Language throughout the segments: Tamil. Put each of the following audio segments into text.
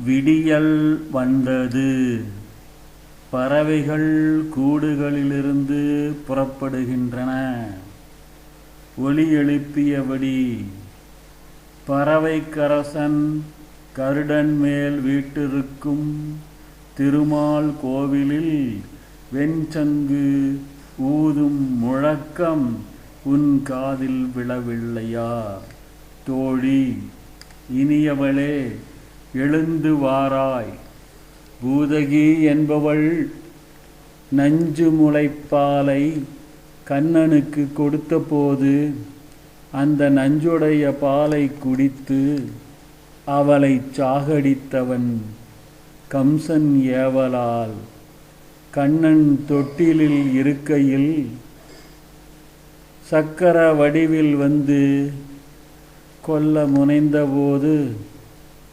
விடியல் வந்தது. பறவைகள் கூடுகளிலிருந்து புறப்படுகின்றன. ஒலி எழுப்பியபடி பறவைக்கரசன் கருடன் மேல் வீற்றிருக்கும் திருமால் கோவிலில் வெண்சங்கு ஊதும் முழக்கம் உன் காதில் விழவில்லையா? தோழி, இனியவளே, எழுந்து வாராய். பூதகி என்பவள் நஞ்சு முளைப்பாலை கண்ணனுக்கு கொடுத்தபோது அந்த நஞ்சுடைய பாலை குடித்து அவளை சாகடித்தவன் கம்சன் ஏவலால் கண்ணன் தொட்டிலில் இருக்கையில் சக்கர வடிவில் வந்து கொல்ல முனைந்தபோது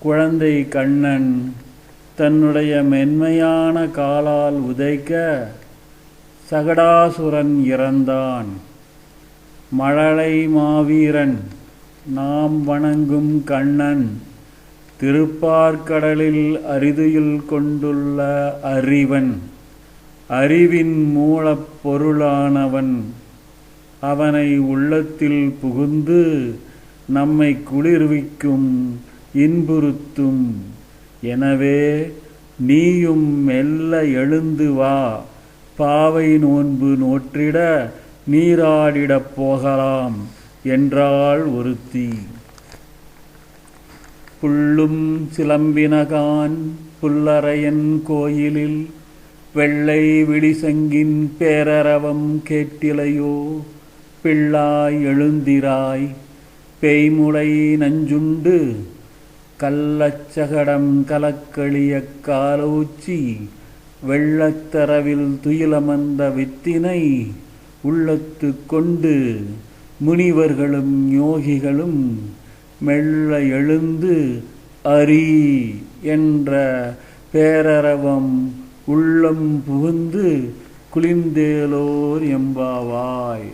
குழந்தை கண்ணன் தன்னுடைய மென்மையான காலால் உதைக்க சகடாசுரன் இறந்தான். மழலை மாவீரன், நாம் வணங்கும் கண்ணன், திருப்பார்கடலில் அரிதுயில் கொண்டுள்ள அறிவன், அறிவின் மூலப்பொருளானவன். அவனை உள்ளத்தில் புகுந்து நம்மை குளிர்விக்கும், இன்புறுத்தும். எனவே நீயும் மெல்ல எழுந்து வா. பாவை நோன்பு நோற்றிட நீராடிடப் போகலாம் என்றாள் ஒருத்தி. புள்ளும் சிலம்பினகான் புல்லரையன் கோயிலில் வெள்ளை விழிசங்கின் பேரரவம் கேட்டிலையோ? பிள்ளாய் எழுந்திராய், பேய்முளை நஞ்சுண்டு கள்ளச்சகடம் கலக்களிய காலூச்சி வெள்ளத்தரவில் துயிலமர்ந்த வித்தினை உள்ளத்து கொண்டு முனிவர்களும் யோகிகளும் மெல்ல எழுந்து அறி என்ற பேரரவம் உள்ளம் புகுந்து குளிர்ந்தேலோர் எம்பாவாய்.